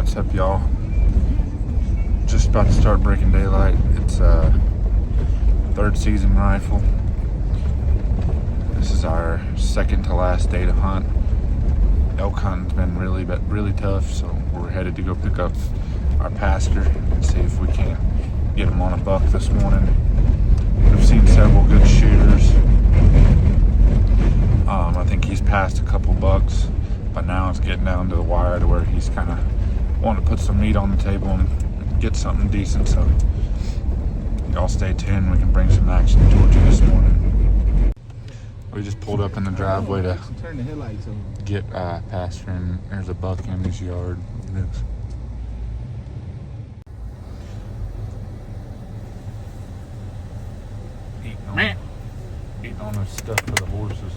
What's up, y'all? Just about to start breaking daylight. It's third season rifle. This is our second to last day to hunt. Elk hunting's been really tough, so we're headed to go pick up our pastor and see if we can get him on a buck this morning. We've seen several good shooters. I think he's passed a couple bucks, but now it's getting down to the wire to where he's kind of wanting to put some meat on the table and get something decent. So y'all stay tuned. We can bring some action towards you this morning. We just pulled up in the driveway to turn the headlights on. Get pasture, and there's a buck in his yard. Look at this. Eating on the stuff for the horses. Look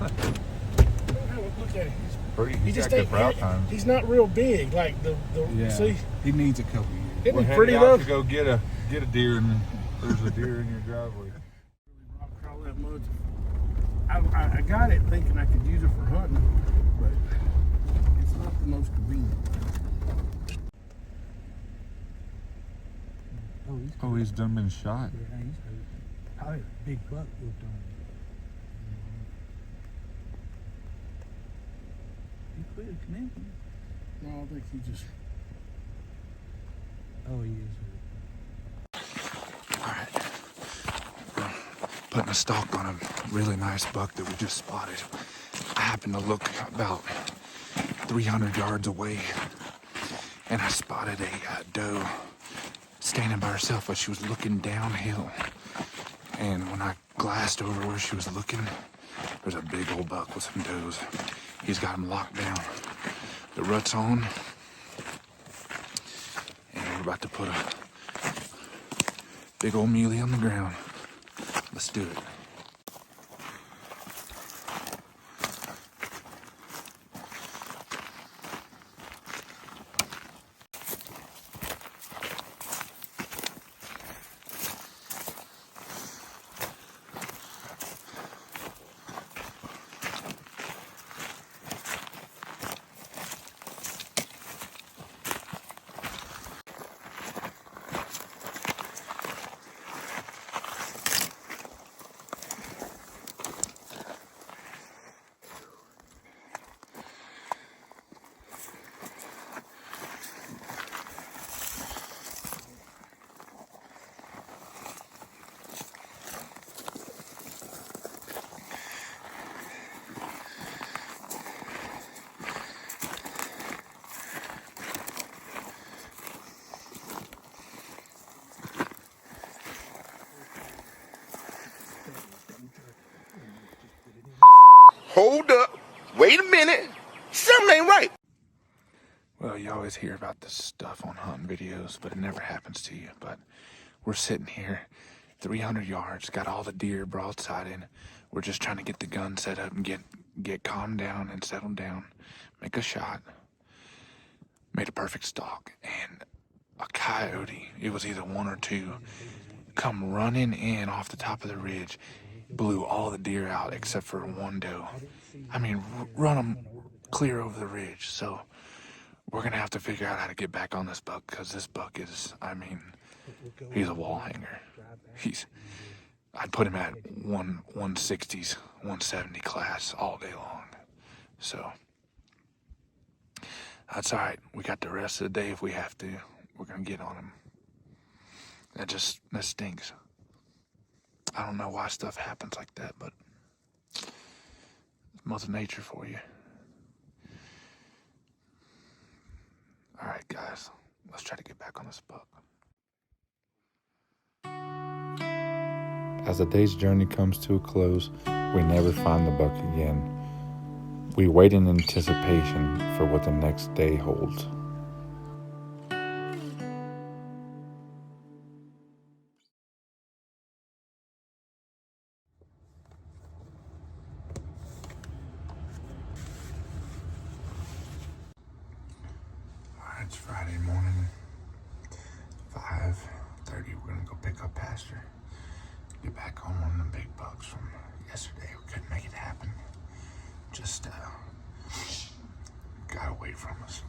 at that. Look at him. He's got good brow time. He's not real big, like the see. He needs a couple years. Isn't he pretty though? To go get a deer, and there's a deer in your driveway. All that mud. I got it thinking I could use it for hunting, but it's not the most convenient. He's done been shot. Yeah, he's hurt. Probably a big buck looked on him. He quit connecting. No, I think he just. Oh, he is. All right. We're putting a stalk on a really nice buck that we just spotted. I happened to look about 300 yards away, and I spotted a doe standing by herself, but she was looking downhill. And when I glassed over where she was looking, there's a big old buck with some does. He's got him locked down. The rut's on, and we're about to put a big old muley on the ground. Let's do it. Hold up. Wait a minute. Something ain't right. Well, you always hear about this stuff on hunting videos, but it never happens to you. But we're sitting here 300 yards, got all the deer broadside in. We're just trying to get the gun set up and get calmed down and settled down, make a shot. Made a perfect stalk, and a coyote, it was either one or two, come running in off the top of the ridge, blew all the deer out except for one doe. I mean, run them clear over the ridge. So we're gonna have to figure out how to get back on this buck, because this buck is, I mean, he's a wall hanger. I'd put him at 160s, 170 class all day long. So that's all right. We got the rest of the day if we have to. We're gonna get on him. That stinks. I don't know why stuff happens like that, but it's Mother Nature for you. All right, guys, let's try to get back on this buck. As the day's journey comes to a close, we never find the buck again. We wait in anticipation for what the next day holds. It's Friday morning, 5:30. We're gonna go pick up pasture, get back on one of the big bucks from yesterday. We couldn't make it happen. Just gotta wait. away from us.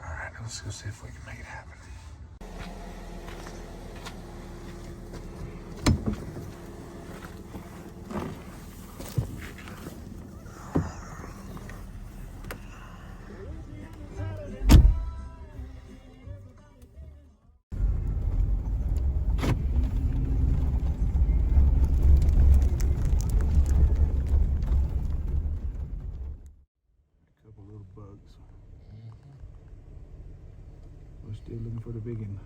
All right, let's go see if we can make it happen. Couple little bugs. We're still looking for the big one.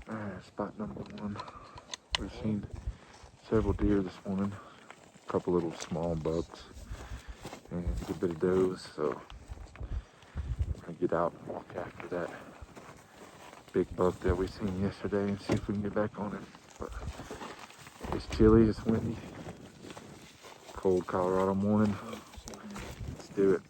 All right, spot number one. We've seen several deer this morning, a couple little small bucks, and a good bit of does. So we're gonna get out and walk after that big buck that we seen yesterday and see if we can get back on it. But it's chilly, it's windy, cold Colorado morning. Let's do it.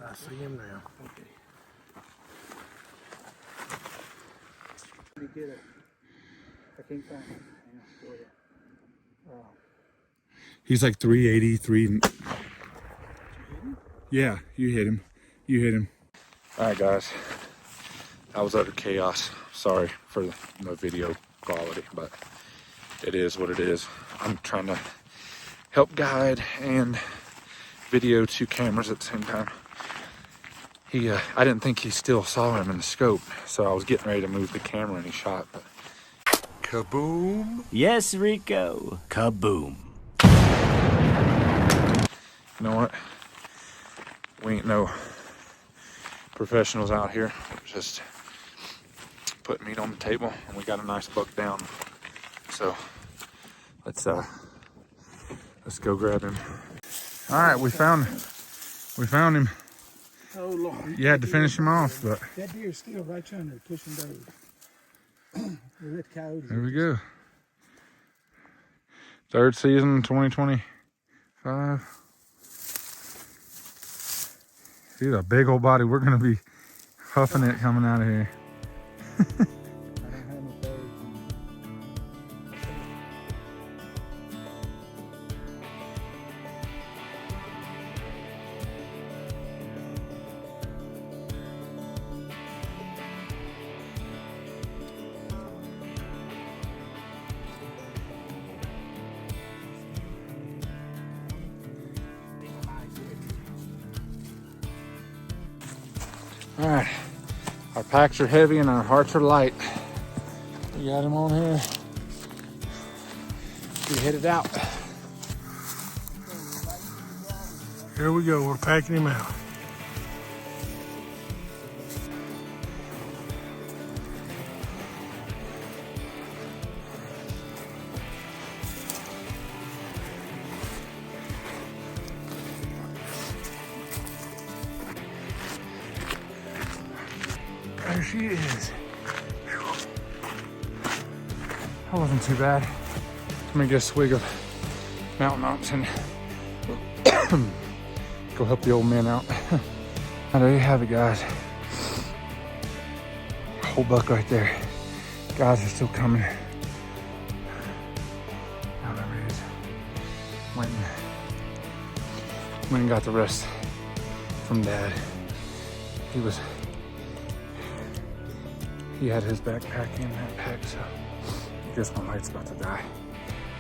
I see him now. Okay. Let me get it. I can't find him. Yeah, go ahead. He's like 383. Yeah, you hit him. You hit him. All right, guys. That was utter chaos. Sorry for the video quality, but it is what it is. I'm trying to help guide and video two cameras at the same time. I didn't think he still saw him in the scope, so I was getting ready to move the camera and he shot, but kaboom. Yes, Rico. Kaboom. You know what? We ain't no professionals out here. Just put meat on the table, and we got a nice buck down. So let's go grab him. All right, we found him. Oh Lord! You had to finish him off, but That deer's still right yonder pushing those. That coyote. there we go. Third season, 2025. See the big old body. We're gonna be huffing it coming out of here. I don't have no birds. All right, our packs are heavy and our hearts are light. We got him on here. We headed out. Here we go. We're packing him out. There she is. That wasn't too bad. Let me get a swig of Mountain Ops and go help the old man out. And there you have it, guys. Beautiful buck right there. Guys are still coming. Now there he is. Went and got the rest from Dad. He had his backpack in that pack, so I guess my light's about to die.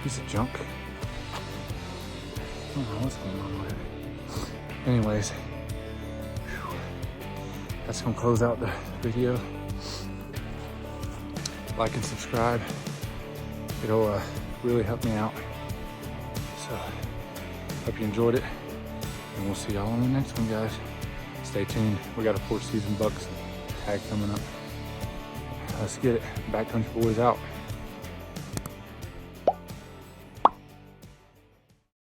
Piece of junk. I don't know what's going on with it. Anyways, that's gonna close out the video. Like and subscribe. It'll really help me out. So, hope you enjoyed it. And we'll see y'all on the next one, guys. Stay tuned. We got a 4th season Bucks tag coming up. Let's get it. Backcountry Boys out.